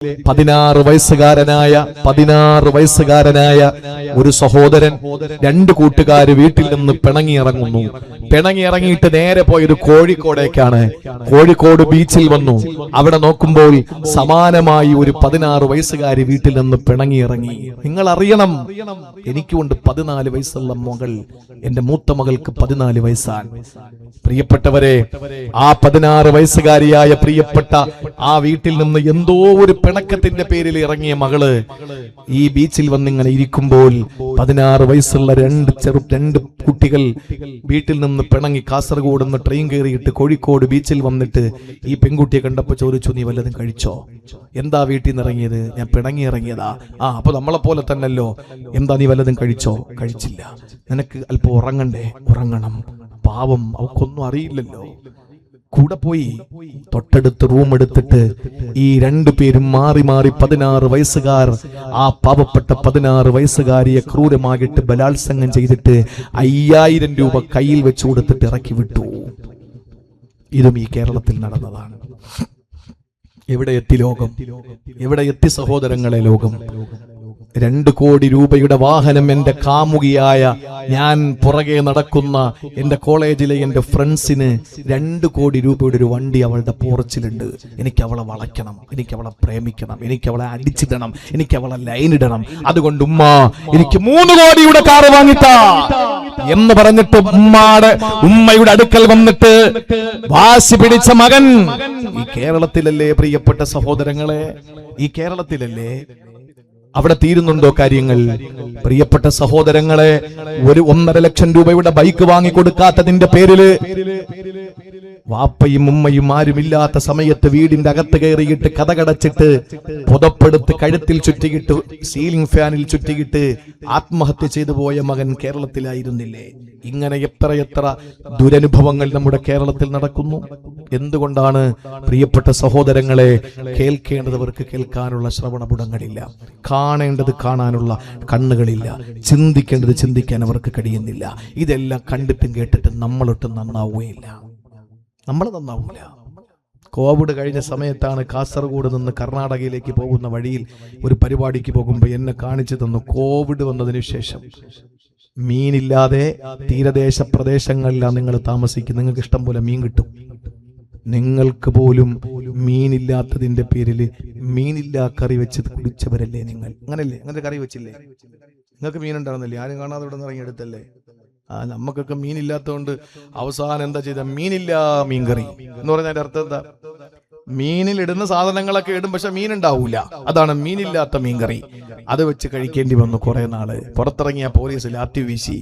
16 വയസ്സുകാരനായ ഒരു സഹോദരൻ, 2 കൂട്ടുകാര് വീട്ടിൽ നിന്ന് പിണങ്ങിയിറങ്ങുന്നു. പിണങ്ങിയിറങ്ങിയിട്ട് നേരെ പോയത് കോഴിക്കോടേക്കാണ്. കോഴിക്കോട് ബീച്ചിൽ വന്നു. അവിടെ നോക്കുമ്പോൾ സമാനമായി ഒരു 16 വയസ്സുകാരി വീട്ടിൽ നിന്ന് പിണങ്ങിയിറങ്ങി. നിങ്ങൾ അറിയണം, എനിക്കുണ്ട് 14 വയസ്സുള്ള മകൾ. എന്റെ മൂത്ത മകൾക്ക് 14 വയസ്സാണ്. പ്രിയപ്പെട്ടവരെ, ആ 16 വയസ്സുകാരിയായ പ്രിയപ്പെട്ട ആ വീട്ടിൽ നിന്ന് എന്തോ ഒരു പിണക്കത്തിന്റെ പേരിൽ ഇറങ്ങിയ മകള് ഈ ബീച്ചിൽ വന്നിങ്ങനെ ഇരിക്കുമ്പോൾ 16 വയസ്സുള്ള 2 കുട്ടികൾ വീട്ടിൽ നിന്ന് പിണങ്ങി കാസർഗോഡ് നിന്ന് ട്രെയിൻ കയറിയിട്ട് കോഴിക്കോട് ബീച്ചിൽ വന്നിട്ട് ഈ പെൺകുട്ടിയെ കണ്ടപ്പോ ചോദിച്ചു, നീ വല്ലതും കഴിച്ചോ? എന്താ വീട്ടിൽ നിന്ന് ഇറങ്ങിയത്? ഞാൻ പിണങ്ങി ഇറങ്ങിയതാ. അപ്പൊ നമ്മളെ പോലെ തന്നല്ലോ. എന്താ, നീ വല്ലതും കഴിച്ചോ? കഴിച്ചില്ല. നിനക്ക് അല്പം ഉറങ്ങണ്ടേ? ഉറങ്ങണം. പാവം, അവക്കൊന്നും അറിയില്ലല്ലോ. കൂടെ പോയി തൊട്ടടുത്ത് റൂം എടുത്തിട്ട് ഈ 2 പേരും മാറി മാറി 16 വയസ്സുകാർ ആ പാവപ്പെട്ട 16 വയസ്സുകാരിയെ ക്രൂരമായിട്ട് ബലാത്സംഗം ചെയ്തിട്ട് 5000 രൂപ കയ്യിൽ വെച്ചു കൊടുത്തിട്ട് ഇറക്കി വിട്ടു. ഇതും ഈ കേരളത്തിൽ നടന്നതാണ്. എവിടെ എത്തി ലോകം? എവിടെ എത്തി സഹോദരങ്ങളെ ലോകം? 2 കോടി രൂപയുടെ വാഹനം എന്റെ കാമുകിയായ ഞാൻ പുറകെ നടക്കുന്ന എന്റെ കോളേജിലെ എന്റെ ഫ്രണ്ട്സിന് 2 കോടി രൂപയുടെ ഒരു വണ്ടി അവളുടെ പോർച്ചിലുണ്ട്. എനിക്ക് അവളെ വളയ്ക്കണം, എനിക്ക് അവളെ പ്രേമിക്കണം, എനിക്ക് അവളെ അടിച്ചിടണം, എനിക്ക് അവളെ ലൈനിടണം. അതുകൊണ്ട് ഉമ്മ എനിക്ക് 3 കോടിയുടെ കാറ് വാങ്ങിത്താ എന്ന് പറഞ്ഞിട്ട് ഉമ്മയുടെ അടുക്കൽ വന്നിട്ട് വാശി പിടിച്ച മകൻ ഈ കേരളത്തിലല്ലേ പ്രിയപ്പെട്ട സഹോദരങ്ങളെ? ഈ കേരളത്തിലല്ലേ? അവിടെ തീരുന്നുണ്ടോ കാര്യങ്ങൾ? പ്രിയപ്പെട്ട സഹോദരങ്ങളെ, 1.5 ലക്ഷം രൂപയുടെ ബൈക്ക് വാങ്ങിക്കൊടുക്കാത്തതിന്റെ പേരില് വാപ്പയും ഉമ്മയും ആരുമില്ലാത്ത സമയത്ത് വീടിന്റെ അകത്ത് കയറിയിട്ട് കതകടച്ചിട്ട് പുതപ്പെടുത്ത് കഴുത്തിൽ ചുറ്റിയിട്ട് സീലിംഗ് ഫാനിൽ ചുറ്റിയിട്ട് ആത്മഹത്യ ചെയ്തു പോയ മകൻ കേരളത്തിലായിരുന്നില്ലേ? ഇങ്ങനെ എത്ര ദുരനുഭവങ്ങൾ നമ്മുടെ കേരളത്തിൽ നടക്കുന്നു. എന്തുകൊണ്ടാണ്? പ്രിയപ്പെട്ട സഹോദരങ്ങളെ, കേൾക്കേണ്ടവർക്ക് കേൾക്കാനുള്ള ശ്രവണപുടങ്ങളില്ല, കാണേണ്ടത് കാണാനുള്ള കണ്ണുകളില്ല, ചിന്തിക്കേണ്ടത് ചിന്തിക്കാൻ അവർക്ക് കഴിയുന്നില്ല. ഇതെല്ലാം കണ്ടിട്ടും കേട്ടിട്ടും നമ്മളൊട്ടും നന്നാവുകയില്ല. നമ്മൾ നന്നാവൂല. കോവിഡ് കഴിഞ്ഞ സമയത്താണ് കാസർഗോഡ് നിന്ന് കർണാടകയിലേക്ക് പോകുന്ന വഴിയിൽ ഒരു പരിപാടിക്ക് പോകുമ്പോൾ എന്നെ കാണിച്ചു തന്നു. കോവിഡ് വന്നതിന് ശേഷം മീനില്ലാതെ തീരദേശ പ്രദേശങ്ങളിലാണ് നിങ്ങൾ താമസിക്കുന്നത്, നിങ്ങൾക്ക് ഇഷ്ടം പോലെ മീൻ കിട്ടും. നിങ്ങൾക്ക് പോലും മീനില്ലാത്തതിന്റെ പേരിൽ മീനില്ലാ കറി വെച്ച് കുടിച്ചവരല്ലേ നിങ്ങൾ? അങ്ങനല്ലേ? അങ്ങനത്തെ കറി വെച്ചില്ലേ? നിങ്ങൾക്ക് മീൻ ഉണ്ടാവുന്നില്ലേ? ആരും കാണാതെ ഇവിടെ നിന്ന് ഇറങ്ങിയെടുത്തല്ലേ? നമുക്കൊക്കെ മീനില്ലാത്തതുകൊണ്ട് അവസാനം എന്താ ചെയ്ത? മീൻകറി എന്ന് പറഞ്ഞ അർത്ഥം എന്താ? മീനിൽ ഇടുന്ന സാധനങ്ങളൊക്കെ ഇടും, പക്ഷെ മീൻ ഉണ്ടാവൂല. അതാണ് മീനില്ലാത്ത മീൻകറി. അത് വെച്ച് കഴിക്കേണ്ടി വന്നു കുറെ നാള്. പുറത്തിറങ്ങിയ പോലീസ് ലാത്തി വീശി.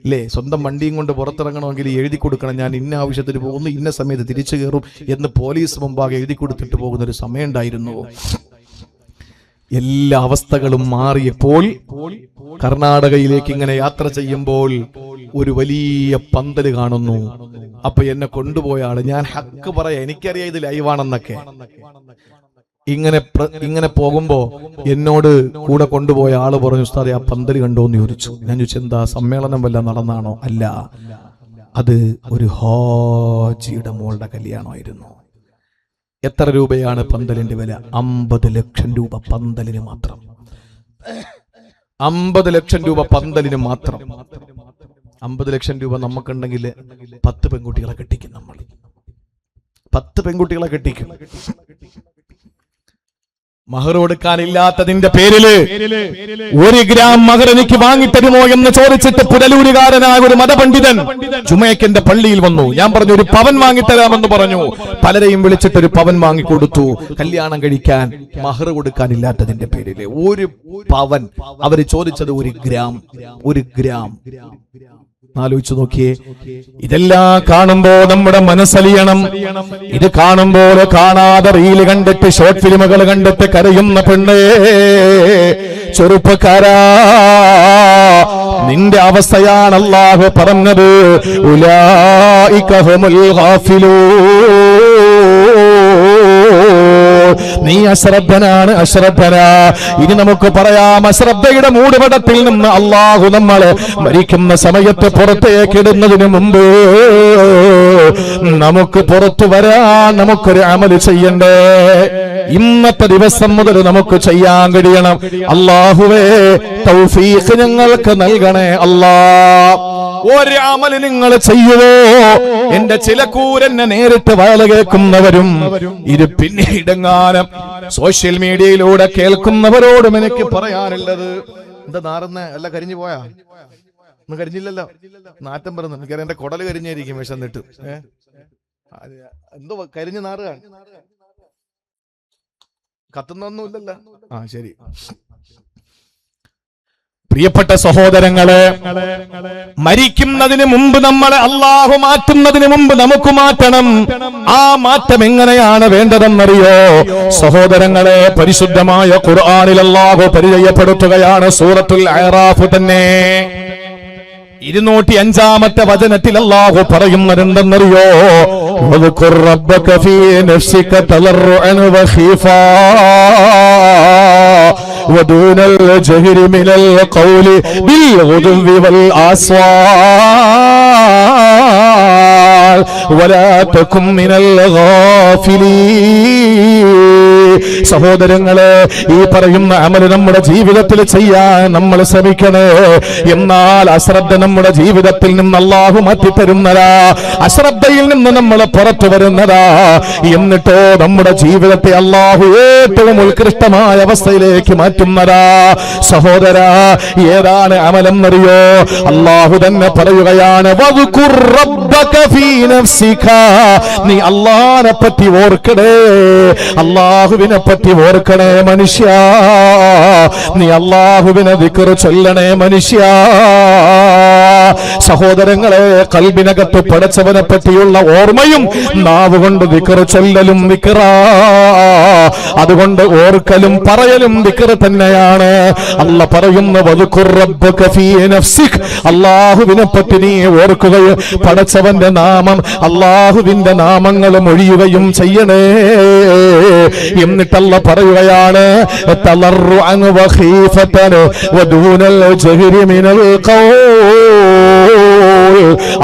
ഇല്ലേ? സ്വന്തം വണ്ടിയും കൊണ്ട് പുറത്തിറങ്ങണമെങ്കിൽ എഴുതി കൊടുക്കണം, ഞാൻ ഇന്ന ആവശ്യത്തിന് പോകുന്നു, ഇന്ന സമയത്ത് തിരിച്ചു കയറും എന്ന് പോലീസ് മുമ്പാകെ എഴുതി കൊടുത്തിട്ട് പോകുന്ന ഒരു സമയം ഉണ്ടായിരുന്നു. എല്ലാ അവസ്ഥകളും മാറിയപ്പോൾ കർണാടകയിലേക്ക് ഇങ്ങനെ യാത്ര ചെയ്യുമ്പോൾ ഒരു വലിയ പന്തല് കാണുന്നു. അപ്പൊ എന്നെ കൊണ്ടുപോയ ആള്, ഞാൻ ഹക്ക് പറയാ, എനിക്കറിയാം ഇത് ലൈവാണെന്നൊക്കെ, ഇങ്ങനെ പോകുമ്പോ എന്നോട് കൂടെ കൊണ്ടുപോയ ആള് പറഞ്ഞു, ഉസ്താദേ ആ പന്തല് കണ്ടോന്ന് ചോദിച്ചു. ഞാൻ ചോദിച്ചു, എന്താ സമ്മേളനം വല്ല നടന്നാണോ? അല്ല, അത് ഒരു ഹാജിയുടെ മോളുടെ കല്യാണമായിരുന്നു. എത്ര രൂപയാണ് പന്തലിന്റെ വില? 50 ലക്ഷം രൂപ പന്തലിന് മാത്രം. 50 ലക്ഷം രൂപ പന്തലിന് മാത്രം. 50 ലക്ഷം രൂപ നമുക്കുണ്ടെങ്കിൽ 10 പെൺകുട്ടികളെ കെട്ടിക്കും. നമ്മൾ 10 പെൺകുട്ടികളെ കെട്ടിക്കും. മഹർ കൊടുക്കാനില്ലാത്തതിന്റെ പേരില് 1 ഗ്രാം മഹർ എനിക്ക് വാങ്ങിത്തരുമോ എന്ന് ചോദിച്ചിട്ട് പുനലൂരുകാരനായ ഒരു മതപണ്ഡിതൻ ജുമയ്ക്കന്റെ പള്ളിയിൽ വന്നു. ഞാൻ പറഞ്ഞു, 1 പവൻ വാങ്ങിത്തരാമെന്ന് പറഞ്ഞു. പലരെയും വിളിച്ചിട്ട് 1 പവൻ വാങ്ങിക്കൊടുത്തു. കല്യാണം കഴിക്കാൻ മഹർ കൊടുക്കാനില്ലാത്തതിന്റെ പേരില് 1 പവൻ. അവര് ചോദിച്ചത് 1 ഗ്രാം. ആലോചിച്ചു നോക്കിയേ. ഇതെല്ലാം കാണുമ്പോ നമ്മുടെ മനസ്സലിയണം. ഇത് കാണുമ്പോൾ കാണാതെ റീല് കണ്ടിട്ട് ഷോർട്ട് ഫിലിമുകൾ കണ്ടിട്ട് കരയുന്ന പെണ്ണേ, ചെറുപ്പക്കാരാ, നിന്റെ അവസ്ഥയാണ് അല്ലാഹു പറഞ്ഞത്. ഉലൈക ഹുമുൽ ഗാഫിലൂൻ. നീ അശ്രദ്ധനാണ്, അശ്രദ്ധന. ഇനി നമുക്ക് പറയാം, അശ്രദ്ധയുടെ മൂടുപടത്തിൽ നിന്ന് അല്ലാഹു നമ്മളെ മരിക്കുന്ന സമയത്ത് പുറത്തേക്ക് ഇടുന്നതിന് മുമ്പ് നമുക്ക് പുറത്തു വരാൻ നമുക്കൊരു അമല് ചെയ്യണ്ടേ? ഇന്നത്തെ ദിവസം മുതൽ നമുക്ക് ചെയ്യാൻ കഴിയണം. അല്ലാഹുവേ തൗഫീഖ് ഞങ്ങൾക്ക് നൽകണേ അല്ലാ. ഒരു അമല് നിങ്ങൾ ചെയ്യുവോ? എന്റെ ചില കൂരെന്നെ നേരിട്ട് വയല കേൾക്കുന്നവരും ഇത് പിന്നീടെങ്ങാനും സോഷ്യൽ മീഡിയയിലൂടെ കേൾക്കുന്നവരോടും എനിക്ക് പറയാനുള്ളത്, എന്താ നാറുന്ന അല്ല കരിഞ്ഞു പോയാ? ഒന്നും കരിഞ്ഞില്ലല്ലോ, നാറ്റം പറഞ്ഞു. എനിക്കറിയാം എന്റെ കുടല് കരിഞ്ഞായിരിക്കും വിശന്നിട്ട്. എന്തോ കരിഞ്ഞു നാറുകയാണ്, കത്തുന്നൊന്നുമില്ലല്ലോ. ആ ശരി. പ്രിയപ്പെട്ട സഹോദരങ്ങളെ, മരിക്കുന്നതിന് മുമ്പ് നമ്മളെ അള്ളാഹു മാറ്റുന്നതിന് മുമ്പ് നമുക്ക് മാറ്റണം. ആ മാറ്റം എങ്ങനെയാണ് വേണ്ടതെന്നറിയോ സഹോദരങ്ങളെ? പരിശുദ്ധമായ ഖുർആനിൽ അള്ളാഹു പരിചയപ്പെടുത്തുകയാണ്. സൂറത്തുൽ അഅറാഫ് തന്നെ 205-ാമത്തെ വചനത്തിൽ അല്ലാഹു പറയുന്നതെന്തെന്നറിയോ? വദ്കുർ റബ്ബക ഫീ നഫ്സിക തളർറുഅൻ വഖീഫാ വദൂനൽ ജഹരി മിനൽ ഖൗലി ബിൽ ഗുദുവി വൽ ആസ്വാൽ വലാ തകും മിനൽ ഗാഫിലീൻ. സഹോദരങ്ങളെ, ഈ പറയുന്ന അമല് നമ്മുടെ ജീവിതത്തിൽ ചെയ്യാൻ നമ്മൾ ശ്രമിക്കണേ. എന്നാൽ അശ്രദ്ധ നമ്മുടെ ജീവിതത്തിൽ നിന്ന് അല്ലാഹു മാറ്റിത്തരുന്നതാ, അശ്രദ്ധയിൽ നിന്ന് നമ്മൾ പുറത്തു വരുന്നതാ. എന്നിട്ടോ നമ്മുടെ ജീവിതത്തെ അല്ലാഹു ഏറ്റവും ഉത്കൃഷ്ടമായ അവസ്ഥയിലേക്ക് മാറ്റുന്നതാ. സഹോദരാ, ഏതാണ് അമലെന്നറിയോ? അല്ലാഹു തന്നെ പറയുകയാണ്, വദ്കുർ റബ്ബക ഫീ നഫ്സിക. നീ അല്ലാഹുവിനെ പറ്റി ഓർക്കണേ, അല്ലാഹുവിനെ പറ്റി ഓർക്കണേ മനുഷ്യ. നീ അല്ലാഹുവിനെ ദിക്ർ ചൊല്ലണേ മനുഷ്യ. സഹോദരങ്ങളെ, ഖൽബിനകത്ത് പടച്ചവനെ പറ്റിയുള്ള ഓർമ്മയും നാവ് കൊണ്ട് ദിക്ർ ചൊല്ലലും ദിക്റാ. അതുകൊണ്ട് ഓർക്കലും പറയലും ദിക്ർ തന്നെയാണ്. അല്ലാഹു പറയുന്നു, വദ്കുർ റബ്ബക ഫീ നഫ്സിക്. അല്ലാഹുവിനെ പറ്റി നീ ഓർക്കുകയും പടച്ചവന്റെ നാമം, അല്ലാഹുവിന്റെ നാമങ്ങൾ മൊഴിയുകയും ചെയ്യണേ. എന്നിട്ട് അല്ലാഹു പറയുകയാണ്, തളർറുഅൻ വഖീഫതൻ വദൂനൽ ജഹരി മിനൽ ഖൗൽ.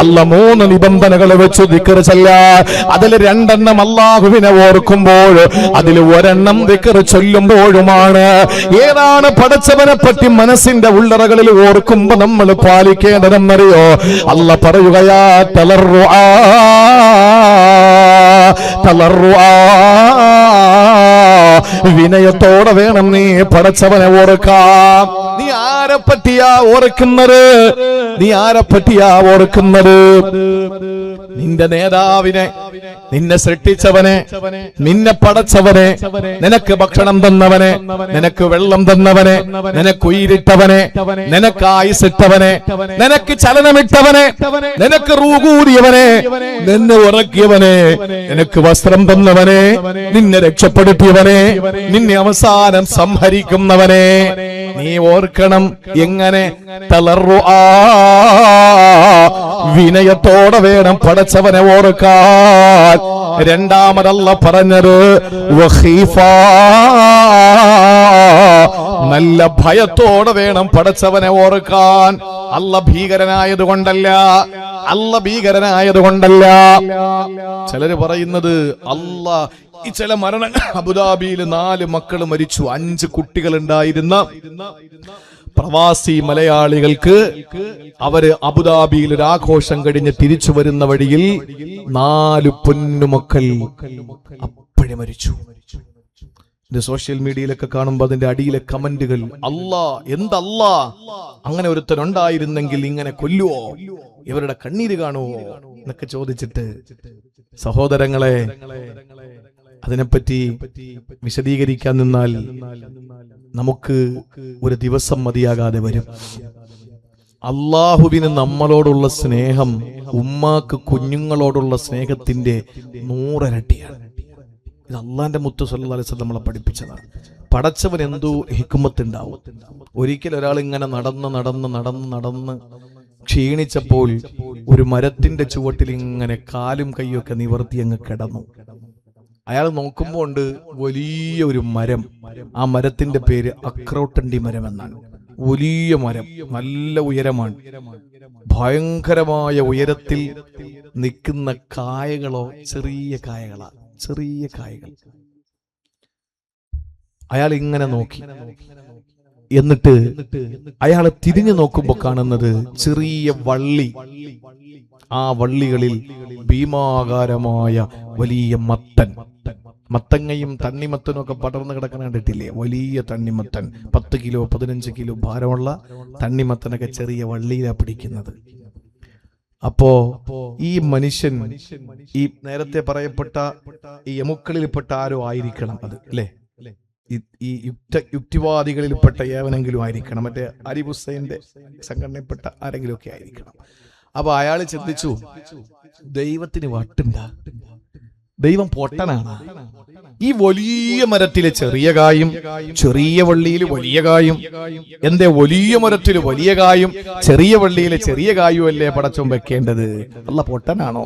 അല്ലാഹു 3 നിബന്ധനകൾ വെച്ച് ദിക്ർ ചൊല്ലാൻ. അതിൽ 2 അല്ലാഹുവിനെ ഓർക്കുമ്പോൾ, അതിൽ 1 ദിക്ർ ചൊല്ലുമ്പോഴുമാണ്. ഏതാണ് പടച്ചവനെ പറ്റി മനസ്സിന്റെ ഉള്ളറകളിൽ ഓർക്കുമ്പോ നമ്മൾ പാലിക്കേണ്ടതെന്നറിയോ? അല്ലാഹു പറയുകയാ, തളർറുആ തളർറുആ. വിനയത്തോടെ വേണം നീ പടച്ചവനെ ഓർക്കാൻ. നീ ആരെ പറ്റിയാ ഓർക്കുന്നത്? നീ ആരെ പറ്റിയാ ഓർക്കുന്നത്? നിന്റെ നേതാവിനെ, നിന്നെ സൃഷ്ടിച്ചവനെ, നിന്നെ പടച്ചവനെ, നിനക്ക് ഭക്ഷണം തന്നവനെ, നിനക്ക് വെള്ളം തന്നവനെ, നിനക്ക് ഉയിരിട്ടവനെ, നിനക്ക് ആയുസിട്ടവനെ, നിനക്ക് ചലനമിട്ടവനെ, നിനക്ക് റൂകൂടിയവനെ, നിന്നെ ഉറക്കിയവനെ, നിനക്ക് വസ്ത്രം തന്നവനെ, നിന്നെ രക്ഷപ്പെടുത്തിയവനെ, നിന്നെ അവസാനം സംഹരിക്കുന്നവനെ നീ ഓർക്കണം. എങ്ങനെ? തളർറുആ. വിനയത്തോടെ വേണം പടച്ചവനെ ഓർക്കാൻ. രണ്ടാമതല്ല പറഞ്ഞത് വഖീഫാ. നല്ല ഭയത്തോടെ വേണം പടച്ചവനെ ഓർക്കാൻ. അല്ലാഹു ഭീകരനായത് കൊണ്ടല്ല, അല്ലാഹു ഭീകരനായത് കൊണ്ടല്ല. ചിലര് പറയുന്നത് അല്ലാഹ് ഈ ചില മരണങ്ങൾ, അബുദാബിയിൽ 4 മക്കൾ മരിച്ചു, 5 കുട്ടികൾ ഉണ്ടായിരുന്ന പ്രവാസി മലയാളികൾക്ക് അവര് അബുദാബിയിൽ ഒരു ആഘോഷം കഴിഞ്ഞ് തിരിച്ചു വരുന്ന വഴിയിൽ 4 പൊന്നുമക്കൾ അപ്പോഴേ മരിച്ചു. ഇത് സോഷ്യൽ മീഡിയയിലൊക്കെ കാണുമ്പോ അതിന്റെ അടിയിലെ കമന്റുകൾ, അല്ലാ എന്തല്ലാ, അങ്ങനെ ഒരുത്തനുണ്ടായിരുന്നെങ്കിൽ ഇങ്ങനെ കൊല്ലുവോ, ഇവരുടെ കണ്ണീര് കാണുവോ എന്നൊക്കെ ചോദിച്ചിട്ട്. സഹോദരങ്ങളെ, അതിനെപ്പറ്റി വിശദീകരിക്കാൻ നിന്നാൽ നമുക്ക് ഒരു ദിവസം മതിയാകാതെ വരും. അള്ളാഹുവിന് നമ്മളോടുള്ള സ്നേഹം ഉമ്മാക്ക് കുഞ്ഞുങ്ങളോടുള്ള സ്നേഹത്തിന്റെ 100 ഇരട്ടിയാണ്. ഇത് അള്ളാന്റെ മുത്ത് സല്ലല്ലാഹു അലൈഹി വസല്ലം നമ്മളെ പഠിപ്പിച്ചതാണ്. പടച്ചവൻ എന്തോ ഹിക്മത്തുണ്ടാവും. ഒരിക്കൽ ഒരാൾ ഇങ്ങനെ നടന്ന് ക്ഷീണിച്ചപ്പോൾ ഒരു മരത്തിന്റെ ചുവട്ടിൽ ഇങ്ങനെ കാലും കൈയൊക്കെ നിവർത്തി അങ്ങ് കിടന്നു. അയാൾ നോക്കുമ്പോ ഉണ്ട് വലിയ ഒരു മരം. ആ മരത്തിന്റെ പേര് അക്രോട്ടണ്ടി മരം എന്നാണ്. വലിയ മരം, നല്ല ഉയരമാണ്. ഭയങ്കരമായ ഉയരത്തിൽ നിൽക്കുന്ന കായകളോ ചെറിയ കായകളാണ്, ചെറിയ കായകൾ. അയാൾ ഇങ്ങനെ നോക്കി. എന്നിട്ട് അയാൾ തിരിഞ്ഞു നോക്കുമ്പോ കാണുന്നത് ചെറിയ വള്ളി. ആ വള്ളികളിൽ ഭീമാകാരമായ വലിയ മത്തൻ, മത്തങ്ങയും തണ്ണിമത്തനും ഒക്കെ പടർന്നു കിടക്കുന്ന കണ്ടിട്ടില്ലേ? വലിയ തണ്ണിമത്തൻ, 10 കിലോ 15 കിലോ ഭാരമുള്ള തണ്ണിമത്തനൊക്കെ ചെറിയ വള്ളിയിലാ പിടിക്കുന്നത്. അപ്പോ ഈ മനുഷ്യൻ ഈ നേരത്തെ പറയപ്പെട്ട ഈ യമുക്കളിൽപ്പെട്ട ആരോ ആയിരിക്കണം അത്, അല്ലേ? ഈ യുക്തിവാദികളിൽപ്പെട്ട ഏവനെങ്കിലും ആയിരിക്കണം, മറ്റേ അരിബ് ഹുസൈന്റെ സംഘടനയിൽപ്പെട്ട ആരെങ്കിലും ഒക്കെ ആയിരിക്കണം. അപ്പൊ അയാൾ ചിന്തിച്ചു, ദൈവത്തിന് വട്ടുണ്ടാ? ദൈവം പൊട്ടനാണ്? ഈ വലിയ മരത്തിലെ ചെറിയ കായും ചെറിയ വള്ളിയിൽ വലിയ കായും, എന്തേ വലിയ മരത്തില് വലിയ കായും ചെറിയ വള്ളിയിലെ ചെറിയ കായും അല്ലേ പടച്ചോൻ വെക്കേണ്ടത്? അല്ല പൊട്ടനാണോ?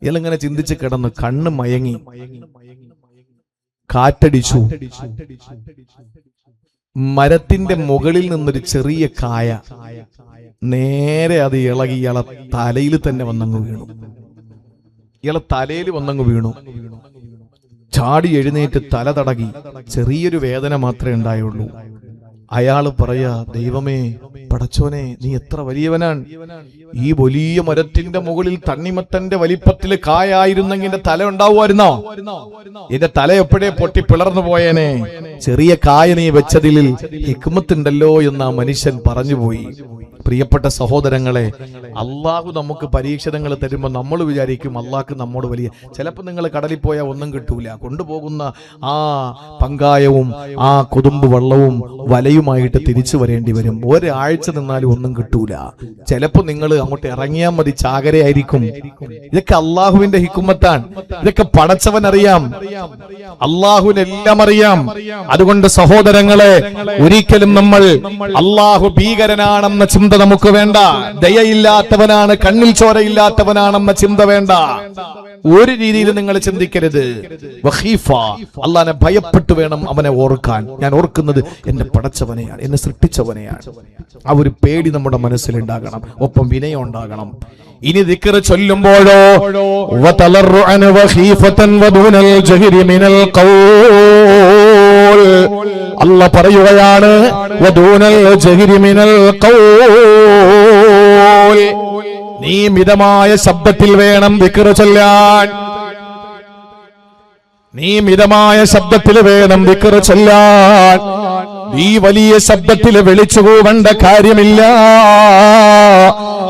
ഇയാളിങ്ങനെ ചിന്തിച്ച് കിടന്ന് കണ്ണ് മയങ്ങി. കാറ്റടിച്ചു. മരത്തിന്റെ മുകളിൽ നിന്നൊരു ചെറിയ കായ നേരെ അത് ഇളകി ഇയാളെ തലയിൽ തന്നെ വന്നങ്ങ് വീണു. ഇയാളെ തലയിൽ വന്നങ്ങ് വീണു. ചാടി എഴുന്നേറ്റ് തല തടകി. ചെറിയൊരു വേദന മാത്രമേ ഉണ്ടായുള്ളൂ. അയാള് പറയാ, ദൈവമേ പടച്ചോനെ, നീ എത്ര വലിയവനാണ്! ഈ വലിയ മരത്തിന്റെ മുകളിൽ തണ്ണിമത്തന്റെ വലിപ്പത്തില് കായായിരുന്നെങ്കിൽ എന്റെ തല ഉണ്ടാവുമായിരുന്നോ? എന്റെ തല എപ്പോഴേ പൊട്ടി പിളർന്നു പോയേനെ. ചെറിയ കായ നീ വെച്ചതിൽ ഹിക്മത്തുണ്ടല്ലോ എന്ന് ആ മനുഷ്യൻ പറഞ്ഞുപോയി. പ്രിയപ്പെട്ട സഹോദരങ്ങളെ, അള്ളാഹു നമുക്ക് പരീക്ഷണങ്ങൾ തരുമ്പോൾ നമ്മൾ വിചാരിക്കും അള്ളാഹ്ക്ക് നമ്മോട് വലിയ. ചിലപ്പോൾ നിങ്ങൾ കടലിൽ പോയാൽ ഒന്നും കിട്ടൂല. കൊണ്ടുപോകുന്ന ആ പങ്കായവും ആ കൊതുമ്പ് വെള്ളവും വലയുമായിട്ട് തിരിച്ചു വരേണ്ടി വരും. ഒരാഴ്ച നിന്നാലും ഒന്നും കിട്ടൂല. ചിലപ്പോൾ നിങ്ങൾ അങ്ങോട്ട് ഇറങ്ങിയാൽ മതി, ചാകരയായിരിക്കും. ഇതൊക്കെ അള്ളാഹുവിന്റെ ഹിക്കുമത്താണ്. ഇതൊക്കെ പടച്ചവൻ അറിയാം, അള്ളാഹുവിനെല്ലാം അറിയാം. അതുകൊണ്ട് സഹോദരങ്ങളെ, ഒരിക്കലും നമ്മൾ അള്ളാഹു ഭീകരനാണെന്ന ചിന്ത നമുക്ക് വേണ്ട. ദയയില്ലാത്തവനാണ്, കണ്ണിൽ ചോരയില്ലാത്തവനാണെന്ന ചിന്ത വേണ്ട. ഒരു രീതിയിൽ നിങ്ങൾ ചിന്തിക്കരുത്. അള്ളാഹനെ ഭയപ്പെട്ടു വേണം അവനെ ഓർക്കാൻ. ഞാൻ ഓർക്കുന്നത് എന്റെ പടച്ചവനെയാണ്, എന്നെ സൃഷ്ടിച്ചവനെയാണ്. ആ ഒരു പേടി നമ്മുടെ മനസ്സിലുണ്ടാകണം, ഒപ്പം വിനയം ഉണ്ടാകണം. ഇനി ദിക്ർ ചൊല്ലുമ്പോഴോ അല്ല പറയുകയാണ്, നീ മിതമായ ശബ്ദത്തിൽ വേണം ദിക്ർ ചൊല്ലാൻ. നീ മിതമായ ശബ്ദത്തിൽ വേണം ദിക്ർ ചൊല്ലാൻ. നീ വലിയ ശബ്ദത്തിൽ വിളിച്ചു കൂവേണ്ട കാര്യമില്ല.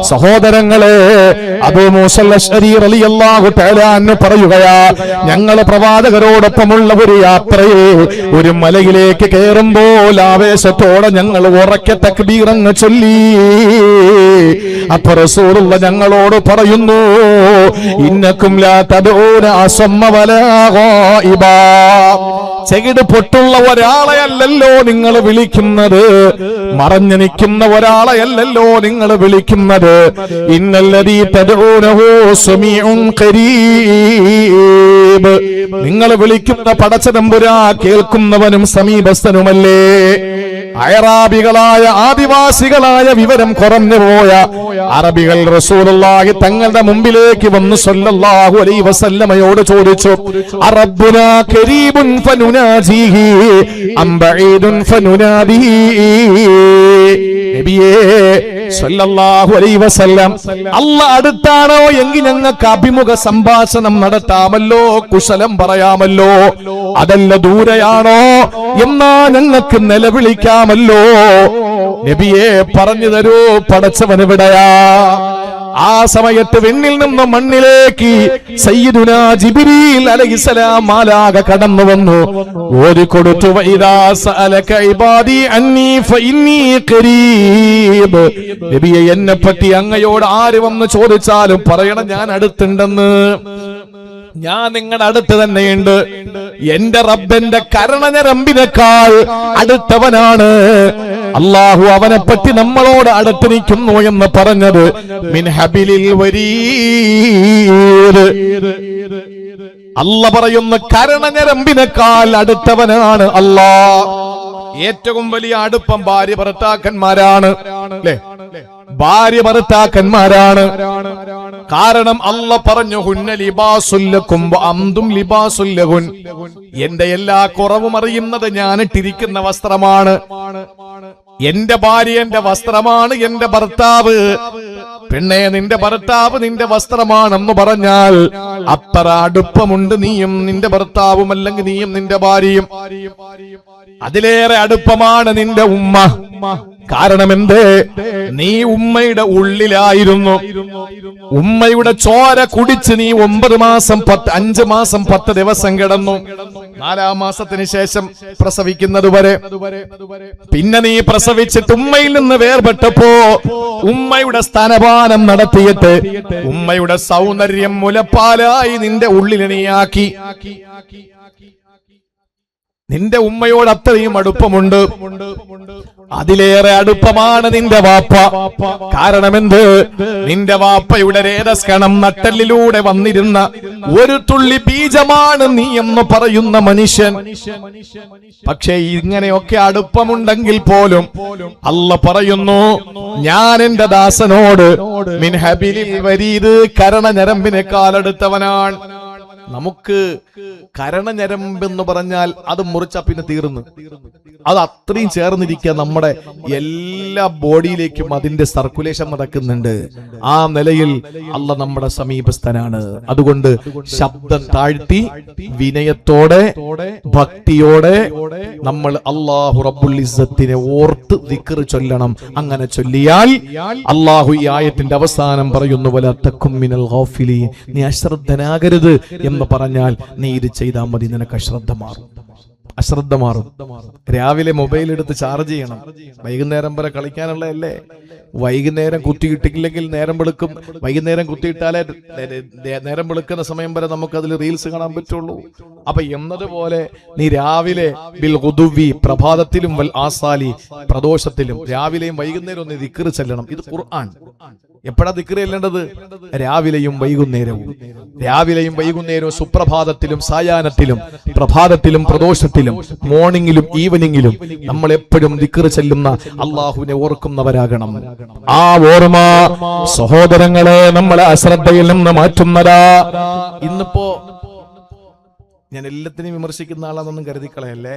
സഹോദരങ്ങളെ, അബൂ മൂസ അശ്അരി റളിയല്ലാഹു തആല അൻഹു പറയുകയാ, ഞങ്ങൾ പ്രവാചകരോടൊപ്പമുള്ള ഒരു യാത്രയിൽ ഒരു മലയിലേക്ക് കയറുമ്പോൾ ആവേശത്തോടെ ഞങ്ങൾ ഉറക്കെ തക്ബീർ അങ്ങ് ചൊല്ലി. അപ്പോൾ റസൂലുള്ളാഹി ഞങ്ങളോട് പറയുന്നു, ഇന്നക്കും ലാ തദഊന അസമ്മ വലാ ഗായിബാ. ചെകിട് പൊട്ടുള്ള ഒരാളെയല്ലല്ലോ നിങ്ങൾ വിളിക്കുന്നത്, മറഞ്ഞു നിൽക്കുന്ന ഒരാളെയല്ലല്ലോ നിങ്ങൾ വിളിക്കുന്നത്. ഇന്നല്ലദീ തദഊനഹു സമീഉൻ ഖരീബ്. നിങ്ങൾ വിളിക്കുന്ന പടച്ചതമ്പുരാ കേൾക്കുന്നവനും സമീപസ്ഥനുമല്ലേ. അയറാബികളായ ആദിവാസികളായ വിവരം കുറഞ്ഞുപോയ അറബികൾ റസൂലുള്ളാഹി തങ്ങളുടെ മുമ്പിലേക്ക് വന്ന് സല്ലല്ലാഹു അലൈഹി വസല്ലമയോട് ചോദിച്ചു, അറബ്ബുനാ ഖരീബുൻ ഫനുനാജിഹി അം ബഈദുൻ ഫനുനാദിഹി. നബിയേ സല്ലല്ലാഹു അലൈഹി വസല്ലം, അല്ലാഹ് അടുത്താണോ എങ്കിൽ ഞങ്ങൾക്ക് അഭിമുഖ സംഭാഷണം നടത്താമല്ലോ, കുശലം പറയാമല്ലോ. അതല്ല ദൂരെയാണോ എന്നാ ഞങ്ങൾക്ക് നിലവിളിക്കാമല്ലോ. നബിയെ പറഞ്ഞു തരൂ, പടച്ചവൻ എവിടെയാ? ആ സമയത്ത് വെണ്ണിൽ നിന്ന് മണ്ണിലേക്ക് സയ്യിദുനാ ജിബ്രീൽ അലൈഹിസ്സലാം മാലാഖ കടന്നു വന്നു, ഓതി കൊടുത്തു, വഇദാ സഅലക ഇബാദി അന്നി ഫഇന്നി ഖരീബ്. നബിയെ, എന്നെ പറ്റി അങ്ങയോട് ആര് വന്ന് ചോദിച്ചാലും പറയണം ഞാൻ അടുത്തുണ്ടെന്ന്. ഞാൻ നിങ്ങളുടെ അടുത്ത് തന്നെയുണ്ട്. എന്റെ റബ്ബന്റെ കരണഞരമ്പിനേക്കാൾ അടുത്തവനാണ്. അള്ളാഹു അവനെ പറ്റി നമ്മളോട് അടുത്ത് നിൽക്കുന്നു എന്ന് പറഞ്ഞത് മിൻ ഹബിലിൽ വരീദ്. അല്ല പറയുന്ന കരണഞരമ്പിനേക്കാൾ അടുത്തവനാണ് അല്ലാഹ്. ഏറ്റവും വലിയ അടുപ്പം ഭാര്യ ഭർത്താക്കന്മാരാണ്, അല്ലേ? ഭാര്യ ഭർത്താക്കന്മാരാണ്. കാരണം അല്ല പറഞ്ഞു, ഹുന്ന ലിബാസുൽ ലക്കും വഅൻതും ലിബാസുൽ ലഹുൻ. എന്റെ എല്ലാ കുറവും അറിയുന്നത് ഞാൻ ഇട്ടിരിക്കുന്ന വസ്ത്രമാണ്. എന്റെ ഭാര്യ എന്റെ വസ്ത്രമാണ്, എന്റെ ഭർത്താവ്. പെണ്ണെ, നിന്റെ ഭർത്താവ് നിന്റെ വസ്ത്രമാണെന്ന് പറഞ്ഞാൽ അത്ര അടുപ്പമുണ്ട് നീയും നിന്റെ ഭർത്താവും, അല്ലെങ്കിൽ നീയും നിന്റെ ഭാര്യയും. അതിലേറെ അടുപ്പമാണ് നിന്റെ ഉമ്മ. കാരണം എന്തേ? നീ ഉമ്മയുടെ ഉള്ളിലായിരുന്നു. ഉമ്മയുടെ ചോര കുടിച്ച് നീ 5 മാസം 10 ദിവസം കിടന്നു. 4-ാം മാസത്തിന് ശേഷം പ്രസവിക്കുന്നത് വരെ. പിന്നെ നീ പ്രസവിച്ചിട്ട് ഉമ്മയിൽ നിന്ന് വേർപെട്ടപ്പോ ഉമ്മയുടെ സ്തനപാനം നടത്തിയിട്ട് ഉമ്മയുടെ സൗന്ദര്യം മുലപ്പാലായി നിന്റെ ഉള്ളിൽ നീയാക്കി. നിന്റെ ഉമ്മയോട് അത്രയും അടുപ്പമുണ്ട്. അതിലേറെ അടുപ്പമാണ് നിന്റെ വാപ്പ. കാരണം എന്ത്? നിന്റെ വാപ്പയുടെ രേതസ്കണം നട്ടെല്ലിലൂടെ വന്നിരുന്ന ഒരു തുള്ളി ബീജമാണ് നീ എന്ന് പറയുന്ന മനുഷ്യൻ. പക്ഷേ ഇങ്ങനെയൊക്കെ അടുപ്പമുണ്ടെങ്കിൽ പോലും അല്ല പറയുന്നു, ഞാൻ എന്റെ ദാസനോട് മിൻ ഹബിലിൽ വരീദ്, കരണഞരമ്പിനേക്കാൾ അടുത്തവനാണ്. നമുക്ക് കരണഞരമ്പെന്ന് പറഞ്ഞാൽ അത് മുറിച്ചാ പിന്നെ തീർന്നു. അത് അത്രയും ചേർന്നിരിക്കുക നമ്മുടെ എല്ലാ ബോഡിയിലേക്കും അതിന്റെ സർക്കുലേഷൻ നടക്കുന്നുണ്ട്. ആ നിലയിൽ അല്ല നമ്മുടെ സമീപസ്ഥനാണ്. അതുകൊണ്ട് ശബ്ദം താഴ്ത്തി വിനയത്തോടെ ഭക്തിയോടെ നമ്മൾ അല്ലാഹു റബ്ബുൽ ഇസ്സത്തിനെ ഓർത്ത് ദിക്ർ ചൊല്ലണം. അങ്ങനെ ചൊല്ലിയാൽ അല്ലാഹു ഈ ആയത്തിന്റെ അവസാനം പറയുന്നു, വലാ തകും മിനൽ ഗാഫിലീൻ, നീ അശ്രദ്ധനാകരുത് എന്ന് പറഞ്ഞാൽ നീ ഇത് ചെയ്താൽ മതി, നിനക്ക് അശ്രദ്ധ മാറും. രാവിലെ മൊബൈൽ എടുത്ത് ചാർജ് ചെയ്യണം. വൈകുന്നേരം വരെ കളിക്കാനുള്ളതല്ലേ. വൈകുന്നേരം കുത്തിയിട്ടില്ലെങ്കിൽ നേരം വെളുക്കും. വൈകുന്നേരം കുത്തിയിട്ടാലേ നേരം വെളുക്കുന്ന സമയം വരെ നമുക്ക് അതിൽ റീൽസ് കാണാൻ പറ്റുള്ളൂ. അപ്പൊ എന്നതുപോലെ നീ രാവിലെ ബിൽ ഗുദുവി, പ്രഭാതത്തിലും വൽ ആസാലി, പ്രദോഷത്തിലും രാവിലെയും വൈകുന്നേരം ഒന്ന് ദിക്ർ ചെല്ലണം. ഇത് ഖുർആൻ. എപ്പോഴാ ദിക്ർ ചെല്ലേണ്ടത്? രാവിലെയും വൈകുന്നേരവും. രാവിലെയും വൈകുന്നേരവും, സുപ്രഭാതത്തിലും സായാഹ്നത്തിലും, പ്രഭാതത്തിലും പ്രദോഷത്തിലും, മോർണിംഗിലും ഈവനിങ്ങിലും നമ്മൾ എപ്പോഴും ദിക്ർ ചെല്ലുന്ന അള്ളാഹുവിനെ ഓർക്കുന്നവരാകണം. ആ ഓർമ്മ സഹോദരങ്ങളെ നമ്മളെ അശ്രദ്ധയിൽ നിന്ന് മാറ്റുന്നതാ. ഇന്നിപ്പോ ഞാൻ എല്ലാത്തിനെയും വിമർശിക്കുന്ന ആളാണെന്നൊന്നും കരുതിക്കളയല്ലേ.